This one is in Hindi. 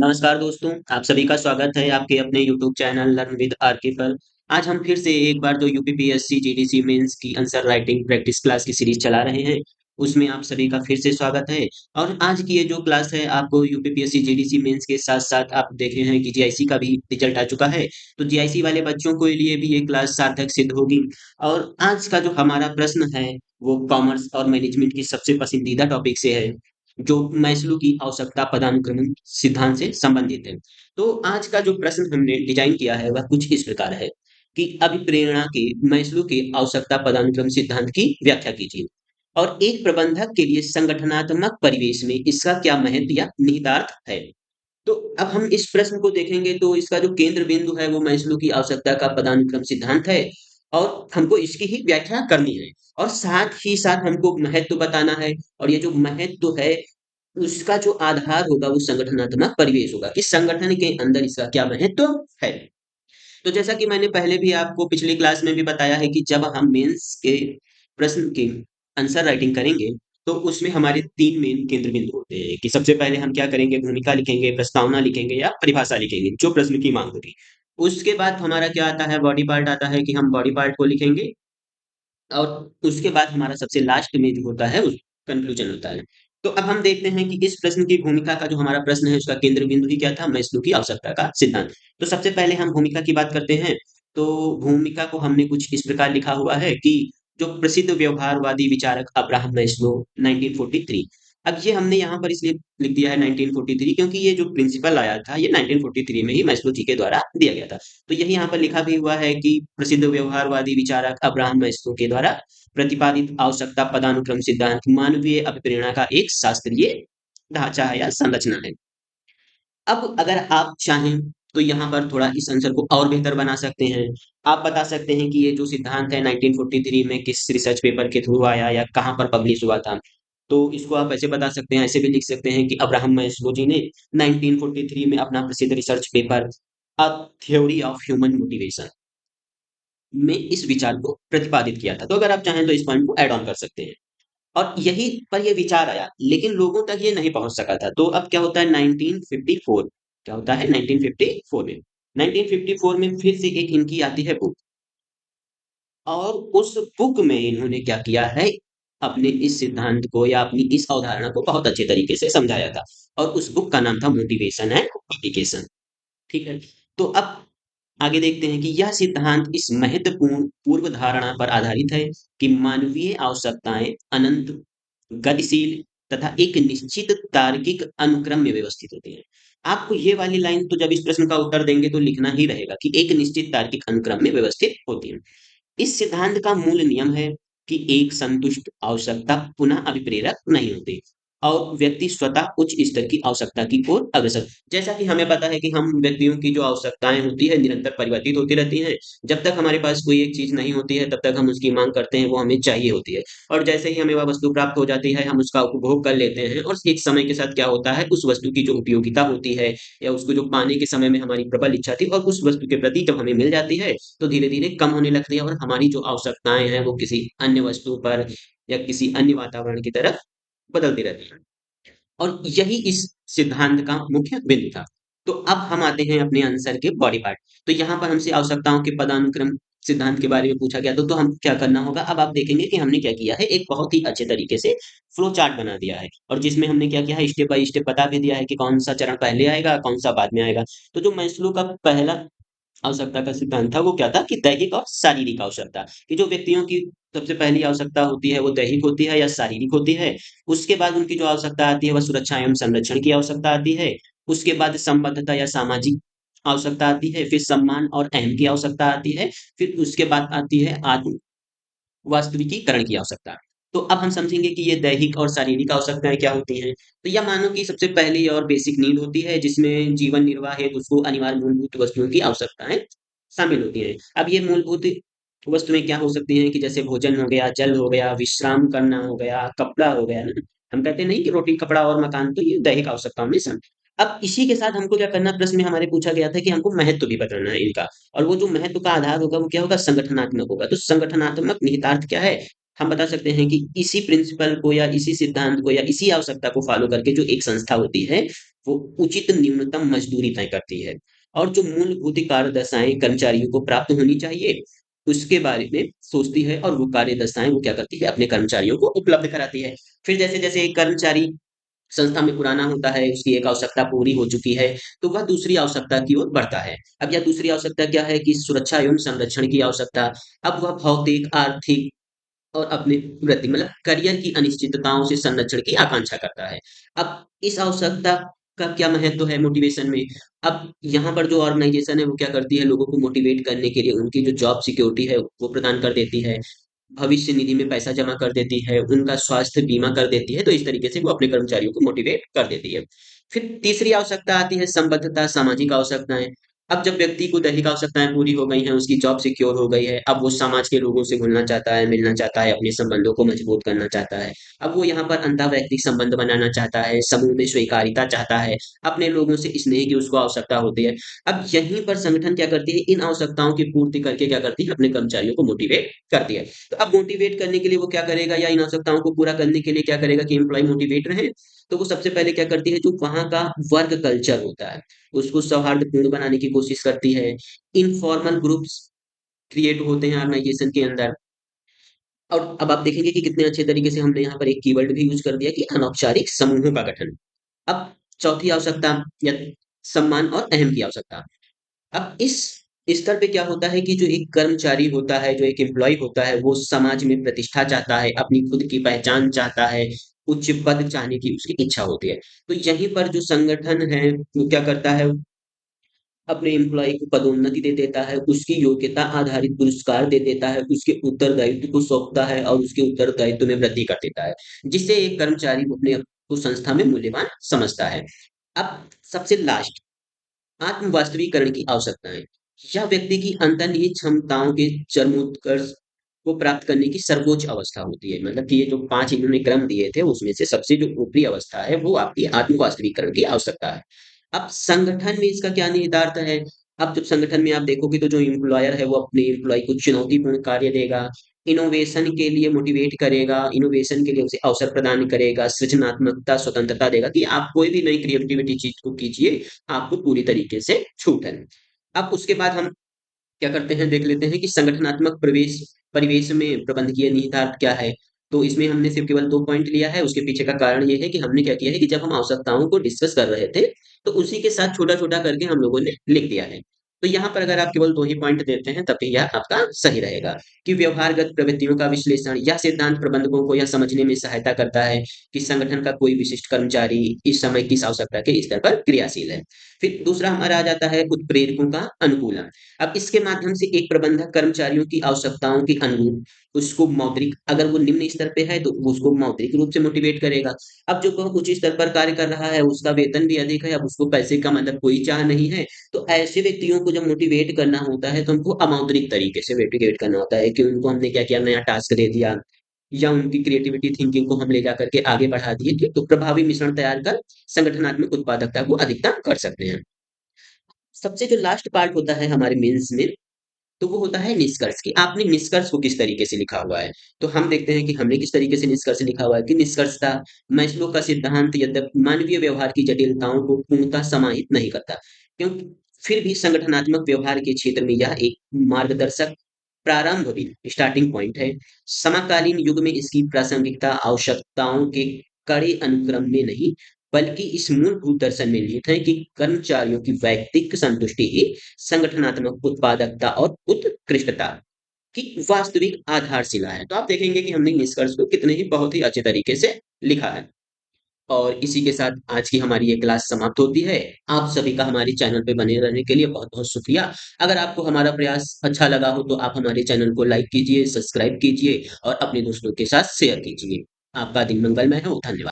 नमस्कार दोस्तों, आप सभी का स्वागत है आपके अपने YouTube channel learn with RK पर। आज हम फिर से एक बार जो यूपीपीएससी जीडीसी मेंस की आंसर राइटिंग प्रैक्टिस क्लास की सीरीज चला रहे हैं, उसमें आप सभी का फिर से स्वागत है। और आज की ये जो क्लास है आपको यूपीपीएससी जीडीसी मेंस के साथ-साथ आप देखे हैं कि जीआईसी का भी रिजल्ट आ चुका है, तो जीआईसी वाले बच्चों के लिए भी ये क्लास सार्थक सिद्ध होगी। और आज का जो हमारा प्रश्न है, वो कॉमर्स और मैनेजमेंट की सबसे पसंदीदा टॉपिक से है। जो मैस्लो की आवश्यकता पदानुक्रम सिद्धांत से संबंधित है। तो आज का जो प्रश्न हमने डिजाइन किया है वह कुछ इस प्रकार है कि अभिप्रेरणा के मैस्लो के आवश्यकता पदानुक्रम सिद्धांत की व्याख्या कीजिए और एक प्रबंधक के लिए संगठनात्मक परिवेश में इसका क्या महत्व या निहितार्थ है। तो अब हम इस प्रश्न को देखेंगे तो इसका जो केंद्र बिंदु है वो मैस्लो की आवश्यकता का पदानुक्रम सिद्धांत है और हमको इसकी ही व्याख्या करनी है और साथ ही साथ हमको महत्व बताना है। और ये जो महत्व है उसका जो आधार होगा वो संगठनात्मक परिवेश होगा कि संगठन के अंदर इसका क्या महत्व है। तो जैसा कि मैंने पहले भी आपको पिछली क्लास में भी बताया है कि जब हम मेंस के प्रश्न की आंसर राइटिंग करेंगे तो उसमें हमारे तीन मेन केंद्र बिंदु होते हैं कि सबसे पहले हम क्या करेंगे, भूमिका लिखेंगे, प्रस्तावना लिखेंगे या परिभाषा लिखेंगे जो प्रश्न की मांग होगी। उसके बाद हमारा क्या आता है, बॉडी पार्ट आता है कि हम बॉडी पार्ट को लिखेंगे और उसके बाद हमारा सबसे लास्ट में जो होता है उस कंक्लूजन होता है। तो अब हम देखते हैं कि इस प्रश्न की भूमिका का जो हमारा प्रश्न है उसका केंद्र बिंदु ही क्या था, मैस्लो की आवश्यकता का सिद्धांत। तो सबसे पहले हम भूमिका की बात करते हैं। तो भूमिका को हमने कुछ इस प्रकार लिखा हुआ है कि जो प्रसिद्ध व्यवहारवादी विचारक अब्राहम मैस्लो 1943। अब ये हमने यहाँ पर इसलिए लिख दिया है 1943 क्योंकि ये जो प्रिंसिपल आया था ये 1943 में ही मैस्लो जी के द्वारा दिया गया था। तो यही यहाँ पर लिखा भी हुआ है कि प्रसिद्ध व्यवहारवादी विचारक अब्राहम मैस्लो के द्वारा प्रतिपादित आवश्यकता पदानुक्रम सिद्धांत मानवीय अभिप्रेरणा का एक शास्त्रीय ढांचा है या संरचना है। अब अगर आप चाहें तो यहाँ पर थोड़ा इस आंसर को और बेहतर बना सकते हैं। आप बता सकते हैं कि ये जो सिद्धांत है 1943 में किस रिसर्च पेपर के थ्रू आया या कहाँ पर पब्लिश हुआ था। तो इसको आप ऐसे बता सकते हैं, ऐसे भी लिख सकते हैं कि अब्राहम मैस्लो जी ने 1943 में अपना प्रसिद्ध research paper a theory of human motivation में इस विचार को प्रतिपादित किया था। तो अगर आप चाहें तो इस पॉइंट को ऐड ऑन कर सकते हैं। और यहीं पर ये विचार आया, लेकिन लोगों तक ये नहीं पहुंच सका था। तो अब क्या होता है 1954, क्या होता है 1954 में 1954 में फिर से एक इनकी आती है बुक और उस बुक में इन्होंने क्या किया है, अपने इस सिद्धांत को या अपनी इस अवधारणा को बहुत अच्छे तरीके से समझाया था। और उस बुक का नाम था मोटिवेशन एंड एप्लीकेशन। ठीक है। तो अब आगे देखते हैं कि यह सिद्धांत इस महत्वपूर्ण पूर्व धारणा पर आधारित है कि मानवीय आवश्यकताएं अनंत, गतिशील तथा एक निश्चित तार्किक अनुक्रम में व्यवस्थित होती हैं। आपको ये वाली लाइन तो जब इस प्रश्न का उत्तर देंगे तो लिखना ही रहेगा कि एक निश्चित तार्किक अनुक्रम में व्यवस्थित होती है। इस सिद्धांत का मूल नियम है कि एक संतुष्ट आवश्यकता पुनः अभिप्रेरक नहीं होती और व्यक्ति स्वतः उच्च स्तर की आवश्यकता की ओर अग्रसर। जैसा कि हमें पता है कि हम व्यक्तियों की जो आवश्यकताएं होती है निरंतर परिवर्तित होती रहती हैं। जब तक हमारे पास कोई एक चीज नहीं होती है तब तक हम उसकी मांग करते हैं, वो हमें चाहिए होती है। और जैसे ही हमें वह वस्तु प्राप्त हो जाती है हम उसका उपभोग कर लेते हैं और एक समय के साथ क्या होता है, उस वस्तु की जो उपयोगिता होती है या उसको जो पाने के समय में हमारी प्रबल इच्छा थी और उस वस्तु के प्रति जब हमें मिल जाती है तो धीरे-धीरे कम होने लगती है और हमारी जो आवश्यकताएँ हैं वो किसी अन्य वस्तु पर या किसी अन्य वातावरण की तरफ बदलती रहती हैं। और यही इस सिद्धांत का मुख्य बिंदु था। तो अब हम आते हैं अपने आंसर के बॉडी पार्ट। तो यहाँ पर हमसे आवश्यकताओं के पदानुक्रम सिद्धांत के बारे में पूछा गया तो हम क्या करना होगा, अब आप देखेंगे कि हमने क्या किया है, एक बहुत ही अच्छे तरीके से फ्लो चार्ट बना दिया है और जिसमें हमने क्या किया है, स्टेप बाय स्टेप बता भी दिया है कि कौन सा चरण पहले आएगा, कौन सा बाद में आएगा। तो जो मैस्लो का पहला आवश्यकता का सिद्धांत था वो क्या था कि दैहिक और शारीरिक आवश्यकता, कि जो व्यक्तियों की सबसे पहली आवश्यकता होती है वो दैहिक होती है या शारीरिक होती है। उसके बाद उनकी जो आवश्यकता आती है वह सुरक्षा एवं संरक्षण की आवश्यकता आती है। उसके बाद संबद्धता या सामाजिक आवश्यकता आती है, फिर सम्मान और अहम की आवश्यकता आती है, फिर उसके बाद आती है आत्म वास्तविकीकरण की आवश्यकता। तो अब हम समझेंगे कि ये दैहिक और शारीरिक आवश्यकताएं क्या होती हैं। तो यह मानव की सबसे पहली और बेसिक नीड होती है जिसमें जीवन निर्वाह हेतु उसको अनिवार्य मूलभूत वस्तुओं की आवश्यकताएं शामिल होती हैं। अब ये मूलभूत वस्तुएं क्या हो सकती हैं कि जैसे भोजन हो गया, जल हो गया, विश्राम करना हो गया, कपड़ा हो गया ना। हम कहते नहीं कि रोटी, कपड़ा और मकान, तो ये दैहिक आवश्यकताओं में शामिल। अब इसी के साथ हमको क्या करना, प्रश्न में हमारे पूछा गया था कि हमको महत्व भी बताना है इनका। और वो जो महत्व का आधार होगा वो क्या होगा, संगठनात्मक होगा। तो संगठनात्मक निहितार्थ क्या है, हम बता सकते हैं कि इसी प्रिंसिपल को या इसी सिद्धांत को या इसी आवश्यकता को फॉलो करके जो एक संस्था होती है, वो उचित न्यूनतम मजदूरी तय करती है और जो मूलभूत कार्यदशाएं कर्मचारियों को प्राप्त होनी चाहिए, उसके बारे में सोचती है और वो कार्यदशाएं वो क्या करती है, अपने कर्मचारियों को उपलब्ध कराती है। फिर जैसे-जैसे एक कर्मचारी संस्था में पुराना होता है, उसकी एक आवश्यकता पूरी हो चुकी है, तो वह दूसरी आवश्यकता की ओर बढ़ता है। अब यह दूसरी आवश्यकता क्या है कि सुरक्षा एवं संरक्षण की आवश्यकता। अब वह भौतिक, आर्थिक और अपने वृत्ति मतलब करियर की अनिश्चितताओं से संरक्षण की आकांक्षा करता है। अब इस आवश्यकता का क्या महत्व है मोटिवेशन में? अब यहाँ पर जो ऑर्गेनाइजेशन है वो क्या करती है, लोगों को मोटिवेट करने के लिए उनकी जो जॉब सिक्योरिटी है वो प्रदान कर देती है, भविष्य निधि में पैसा जमा कर देती है, उनका स्वास्थ्य बीमा कर देती है, तो इस तरीके से वो अपने कर्मचारियों को मोटिवेट कर देती है। फिर तीसरी आवश्यकता आती है संबद्धता, सामाजिक आवश्यकताएँ। अब जब व्यक्ति को दैहिक आवश्यकताएँ पूरी हो गई हैं, उसकी जॉब सिक्योर हो गई है, अब वो समाज के लोगों से घुलना चाहता है, मिलना चाहता है, अपने संबंधों को मजबूत करना चाहता है। अब वो यहाँ पर अंतर्वैयक्तिक संबंध बनाना चाहता है, समूह में स्वीकार्यता चाहता है, अपने लोगों से स्नेह की उसको आवश्यकता होती है। अब यहीं पर संगठन क्या करती है, इन आवश्यकताओं की पूर्ति करके क्या करती है, अपने कर्मचारियों को मोटिवेट करती है। तो अब मोटिवेट करने के लिए वो क्या करेगा या इन आवश्यकताओं को पूरा करने के लिए क्या करेगा कि एम्प्लॉयी मोटिवेट रहे, तो वो सबसे पहले क्या करती है, जो वहाँ का वर्क कल्चर होता है, उसको सौहार्दपूर्ण बनाने की कोशिश करती है। इनफॉर्मल ग्रुप्स क्रिएट होते हैं ऑर्गेनाइजेशन के अंदर। और अब आप देखेंगे कि कितने अच्छे तरीके से हमने यहाँ पर एक कीवर्ड भी यूज़ कर दिया कि अनौपचारिक समूहों का गठन। अब चौथी आवश्यकता या सम्मान और अहम की आवश्यकता। अब इस स्तर पे क्या होता है कि जो एक कर्मचारी होता है, जो एक एम्प्लॉयी होता है, वो समाज में प्रतिष्ठा चाहता है, अपनी खुद की पहचान चाहता है, उच्च पद चाहने की उसकी इच्छा होती है। तो यहीं पर जो संगठन है, वो क्या करता है, अपने एम्प्लॉयी को पदोन्नति दे देता है, उसकी योग्यता आधारित पुरस्कार दे देता है, उसके उत्तरदायित्व को सौंपता है और उसके उत्तरदायित्व में वृद्धि कर देता है, जिससे एक कर्मचारी अपने आप को संस्था में मूल्यवान समझता है। अब सबसे लास्ट आत्म वास्तविकरण की आवश्यकताएं। यह व्यक्ति की अंतर्निहित क्षमताओं के चरमोत्कर्ष को प्राप्त करने की सर्वोच्च अवस्था होती है। मतलब कि ये जो 5 इन्होंने क्रम दिए थे, उसमें से सबसे जो ऊपरी अवस्था है, वो आपकी आत्म वास्तविकरण की आवश्यकता है। अब संगठन में इसका क्या निहितार्थ है? अब जब संगठन में आप देखोगे तो जो एम्प्लॉयर है, वो अपने एम्प्लॉयी को चुनौतीपूर्ण कार्य देगा, इनोवेशन के लिए मोटिवेट करेगा, इनोवेशन के लिए उसे अवसर प्रदान करेगा, सृजनात्मकता, स्वतंत्रता देगा कि आप कोई भी नई क्रिएटिविटी चीज़ को कीजिए, आपको पूरी तरीके से छूट है। अब उसके बाद हम क्या करते हैं, देख लेते हैं कि संगठनात्मक प्रवेश परिवेश में प्रबंधकीय निहितार्थ क्या है। तो इसमें हमने सिर्फ केवल 2 पॉइंट लिया है, उसके पीछे का कारण ये है कि हमने क्या किया है कि जब हम आवश्यकताओं को डिस्कस कर रहे थे, तो उसी के साथ छोटा-छोटा करके हम लोगों ने लिख दिया है। तो यहाँ पर अगर आप केवल 2 ही पॉइंट देते हैं, तब भी यह आपका सही रहेगा कि व्यवहारगत प्रवृत्तियों का विश्लेषण, यह सिद्धांत प्रबंधकों को यह समझने में सहायता करता है कि संगठन का कोई विशिष्ट कर्मचारी इस समय किस आवश्यकता के स्तर पर क्रियाशील है। फिर दूसरा हमारा आ जाता है उत्प्रेरकों का अनुकूलन। अब इसके माध्यम से एक प्रबंधक कर्मचारियों की आवश्यकताओं के अनुरूप उसको मौद्रिक, अगर वो निम्न स्तर पे है तो वो उसको मौद्रिक रूप से मोटिवेट करेगा। अब जो वह उच्च स्तर पर कार्य कर रहा है, उसका वेतन भी अधिक है, अब उसको पैसे का मतलब कोई चाह नहीं है, तो ऐसे व्यक्तियों को जब मोटिवेट करना होता है तो हमको अमौद्रिक तरीके से मोटिवेट करना होता है कि उनको हमने क्या किया, नया टास्क दे दिया या उनकी क्रिएटिविटी थिंकिंग को हम ले जा करके आगे बढ़ा दिए, तो प्रभावी मिश्रण तैयार कर संगठनात्मक उत्पादकता को अधिकतम कर सकते हैं। सबसे जो लास्ट पार्ट होता है हमारे मेंस में, तो वो होता है निष्कर्ष कि आपने निष्कर्ष को किस तरीके से लिखा हुआ है। तो हम देखते हैं कि हमने किस तरीके से निष्कर्ष लिखा हुआ है कि निष्कर्षतः मैस्लो का सिद्धांत यद्यपि मानवीय व्यवहार की जटिलताओं को पूर्णतः समाहित नहीं करता, क्योंकि फिर भी संगठनात्मक व्यवहार के क्षेत्र में यह एक मार्गदर्शक प्रारंभ भी स्टार्टिंग पॉइंट है। समकालीन युग में इसकी प्रासंगिकता आवश्यकताओं के कड़े अनुक्रम में नहीं, बल्कि इस मूलभूत दर्शन में निहित है कि कर्मचारियों की वैयक्तिक संतुष्टि ही संगठनात्मक उत्पादकता और उत्कृष्टता की वास्तविक आधारशिला है। तो आप देखेंगे कि हमने निष्कर्ष को कितने ही बहुत ही अच्छे तरीके से लिखा है। और इसी के साथ आज की हमारी ये क्लास समाप्त होती है। आप सभी का हमारे चैनल पे बने रहने के लिए बहुत-बहुत शुक्रिया। अगर आपको हमारा प्रयास अच्छा लगा हो तो आप हमारे चैनल को लाइक कीजिए, सब्सक्राइब कीजिए और अपने दोस्तों के साथ शेयर कीजिए। आपका दिन मंगलमय हो। धन्यवाद।